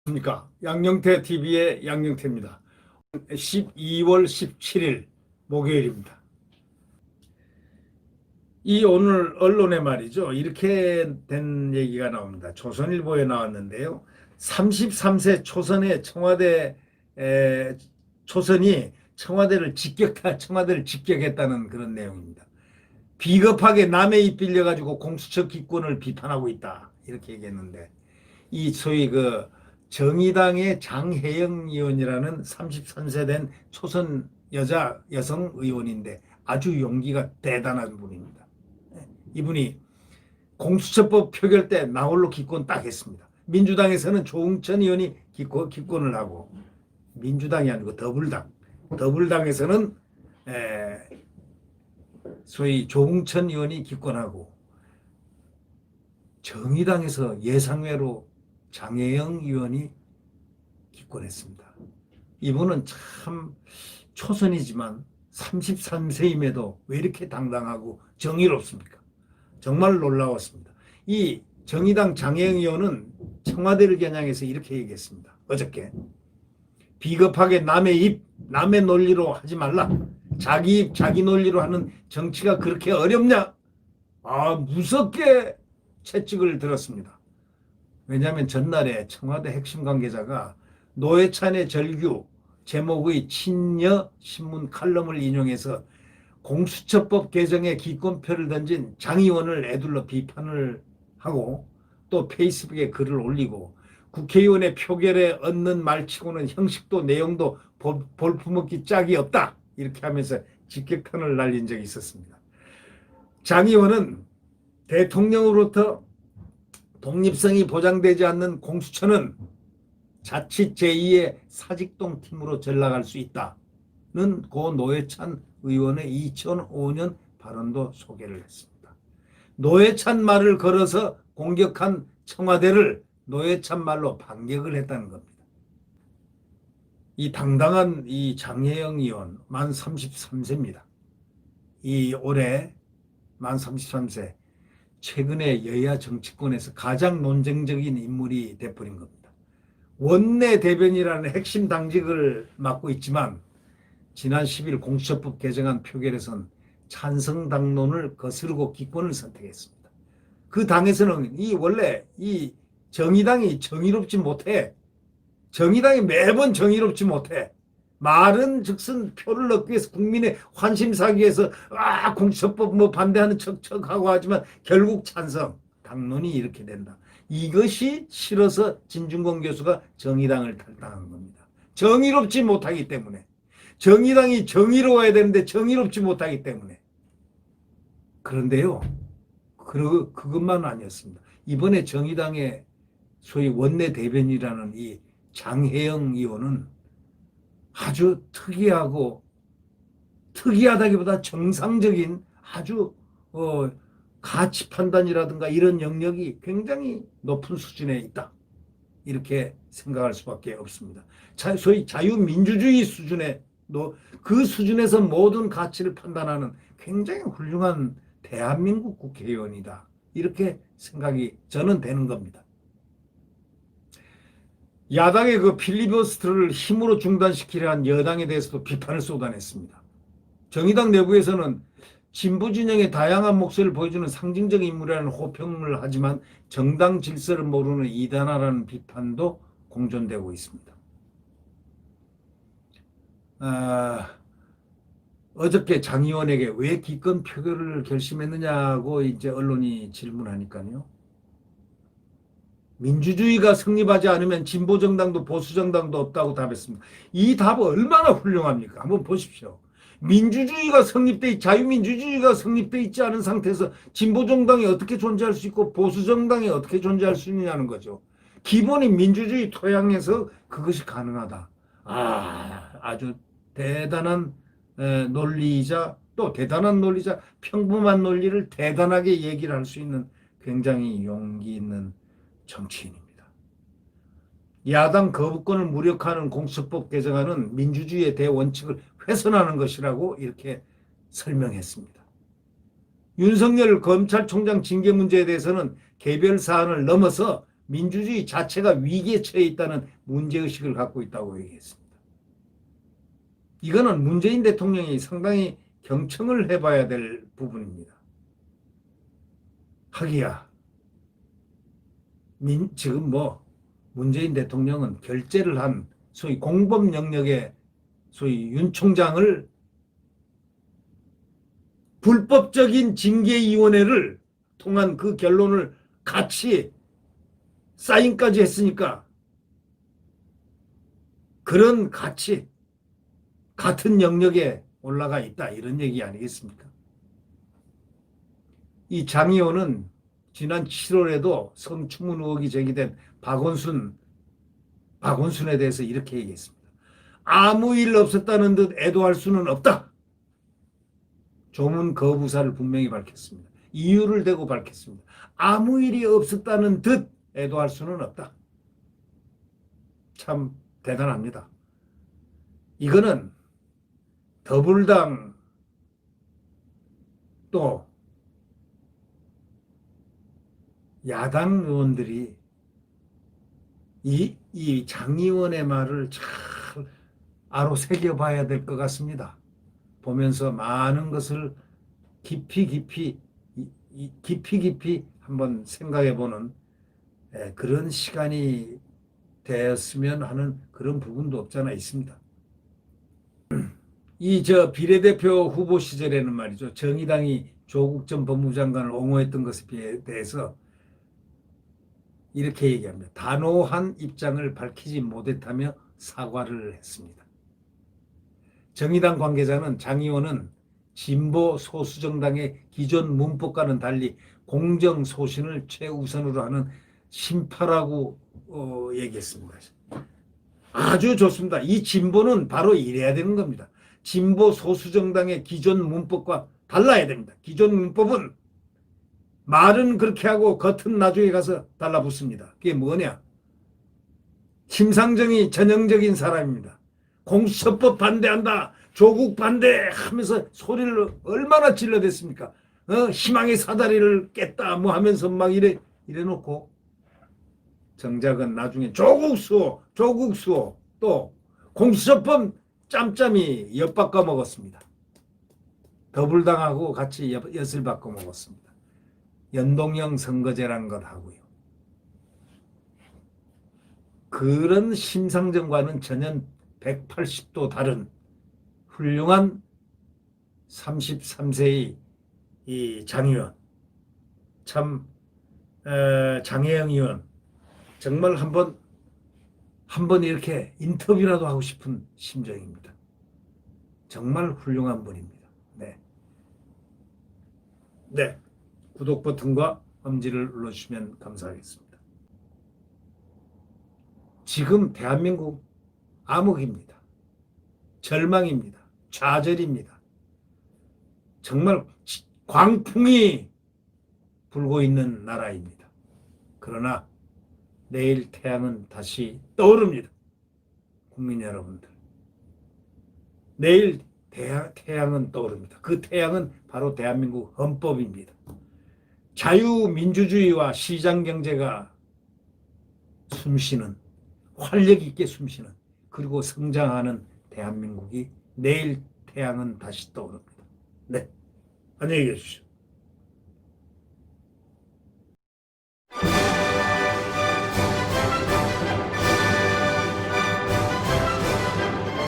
안녕하십니까. 양영태 TV의 양영태입니다. 12월 17일 목요일입니다. 이 오늘 언론에 말이죠. 이렇게 된 얘기가 나옵니다. 조선일보에 나왔는데요. 33세 초선의 초선이 청와대를 직격했다는 그런 내용입니다. 비겁하게 남의 입 빌려가지고 공수처 기권을 비판하고 있다. 이렇게 얘기했는데 이 소위 정의당의 장혜영 의원이라는 33세 된 초선 여성 의원인데 아주 용기가 대단한 분입니다. 이분이 공수처법 표결 때 나홀로 기권 딱 했습니다. 민주당에서는 조응천 의원이 기권을 하고, 민주당이 아니고 더불당에서는 소위 조응천 의원이 기권하고, 정의당에서 예상외로 장혜영 의원이 기권했습니다. 이분은 참 초선이지만 33세임에도 왜 이렇게 당당하고 정의롭습니까? 정말 놀라웠습니다. 이 정의당 장혜영 의원은 청와대를 겨냥해서 이렇게 얘기했습니다. 어저께 비겁하게 남의 입, 남의 논리로 하지 말라. 자기 입, 자기 논리로 하는 정치가 그렇게 어렵냐? 무섭게 채찍을 들었습니다. 왜냐하면 전날에 청와대 핵심 관계자가 노회찬의 절규 제목의 친여 신문 칼럼을 인용해서 공수처법 개정에 기권표를 던진 장 의원을 애둘러 비판을 하고, 또 페이스북에 글을 올리고, 국회의원의 표결에 얻는 말치고는 형식도 내용도 볼품없기 짝이 없다, 이렇게 하면서 직격탄을 날린 적이 있었습니다. 장 의원은 대통령으로부터 독립성이 보장되지 않는 공수처는 자칫 제2의 사직동 팀으로 전락할 수 있다는 고 노회찬 의원의 2005년 발언도 소개를 했습니다. 노회찬 말을 걸어서 공격한 청와대를 노회찬 말로 반격을 했다는 겁니다. 이 당당한 이 장혜영 의원 만 33세입니다. 이 올해 만 33세. 최근에 여야 정치권에서 가장 논쟁적인 인물이 돼버린 겁니다. 원내 대변이라는 핵심 당직을 맡고 있지만 지난 10일 공수처법 개정안 표결에선 찬성 당론을 거스르고 기권을 선택했습니다. 그 당에서는 원래 이 정의당이 정의롭지 못해. 정의당이 매번 정의롭지 못해. 말은 즉슨 표를 얻기 위해서, 국민의 환심 사기 위해서 공수처법 반대하는 척척하고 하지만 결국 찬성. 당론이 이렇게 된다. 이것이 싫어서 진중권 교수가 정의당을 탈당한 겁니다. 정의롭지 못하기 때문에. 정의당이 정의로워야 되는데 정의롭지 못하기 때문에. 그런데요, 그것만 아니었습니다. 이번에 정의당의 소위 원내 대변이라는 이 장혜영 의원은 아주 특이하다기보다 정상적인 아주 가치 판단이라든가 이런 영역이 굉장히 높은 수준에 있다. 이렇게 생각할 수밖에 없습니다. 소위 자유민주주의 수준에 그 수준에서 모든 가치를 판단하는 굉장히 훌륭한 대한민국 국회의원이다. 이렇게 생각이 저는 되는 겁니다. 야당의 필리버스터를 힘으로 중단시키려 한 여당에 대해서도 비판을 쏟아냈습니다. 정의당 내부에서는 진보 진영의 다양한 목소리를 보여주는 상징적인 인물이라는 호평을 하지만 정당 질서를 모르는 이단아라는 비판도 공존되고 있습니다. 어저께 장 의원에게 왜 기권 표결을 결심했느냐고 이제 언론이 질문하니까요. 민주주의가 승리하지 않으면 진보정당도 보수정당도 없다고 답했습니다. 이 답은 얼마나 훌륭합니까? 한번 보십시오. 자유민주주의가 성립되어 있지 않은 상태에서 진보정당이 어떻게 존재할 수 있고 보수정당이 어떻게 존재할 수 있느냐는 거죠. 기본이 민주주의 토양에서 그것이 가능하다. 아주 대단한 논리이자 평범한 논리를 대단하게 얘기를 할 수 있는 굉장히 용기 있는 정치인입니다. 야당 거부권을 무력화하는 공수처법 개정안은 민주주의의 대원칙을 훼손하는 것이라고 이렇게 설명했습니다. 윤석열 검찰총장 징계 문제에 대해서는 개별 사안을 넘어서 민주주의 자체가 위기에 처해 있다는 문제의식을 갖고 있다고 얘기했습니다. 이거는 문재인 대통령이 상당히 경청을 해봐야 될 부분입니다. 하기야 지금 문재인 대통령은 결재를 한 소위 공범 영역의 소위 윤 총장을 불법적인 징계위원회를 통한 그 결론을 같이 사인까지 했으니까 그런 같은 영역에 올라가 있다 이런 얘기 아니겠습니까? 이 장 의원은 지난 7월에도 성추문 의혹이 제기된 박원순에 대해서 이렇게 얘기했습니다. 아무 일 없었다는 듯 애도할 수는 없다. 조문 거부사를 분명히 밝혔습니다. 이유를 대고 밝혔습니다. 아무 일이 없었다는 듯 애도할 수는 없다. 참 대단합니다. 이거는 더불당 또 야당 의원들이 이 장 의원의 말을 잘 아로새겨봐야 될 것 같습니다. 보면서 많은 것을 깊이 한번 생각해보는 그런 시간이 되었으면 하는 그런 부분도 없잖아 있습니다. 비례대표 후보 시절에는 말이죠. 정의당이 조국 전 법무부 장관을 옹호했던 것에 대해서 이렇게 얘기합니다. 단호한 입장을 밝히지 못했다며 사과를 했습니다. 정의당 관계자는 장 의원은 진보 소수정당의 기존 문법과는 달리 공정 소신을 최우선으로 하는 신파라고 얘기했습니다. 아주 좋습니다. 이 진보는 바로 이래야 되는 겁니다. 진보 소수정당의 기존 문법과 달라야 됩니다. 기존 문법은 말은 그렇게 하고 겉은 나중에 가서 달라붙습니다. 그게 뭐냐? 심상정이 전형적인 사람입니다. 공수처법 반대한다. 조국 반대하면서 소리를 얼마나 질러댔습니까? 희망의 사다리를 깼다 뭐 하면서 막 이래놓고 정작은 나중에 조국 수호 또 공수처법 짬짬이 엿바꿔 먹었습니다. 더불당하고 같이 엿을 바꿔 먹었습니다. 연동형 선거제라는 것 하고요. 그런 심상정과는 전혀 180도 다른 훌륭한 33세의 이 장 의원, 참 장혜영 의원 정말 한번 이렇게 인터뷰라도 하고 싶은 심정입니다. 정말 훌륭한 분입니다. 네, 구독 버튼과 엄지를 눌러주시면 감사하겠습니다. 지금 대한민국 암흑입니다. 절망입니다. 좌절입니다. 정말 광풍이 불고 있는 나라입니다. 그러나 내일 태양은 다시 떠오릅니다. 국민 여러분들. 내일 태양은 떠오릅니다. 그 태양은 바로 대한민국 헌법입니다. 자유민주주의와 시장경제가 숨쉬는, 활력 있게 숨쉬는, 그리고 성장하는 대한민국이 내일 태양은 다시 떠오릅니다. 네, 안녕히 계십시오.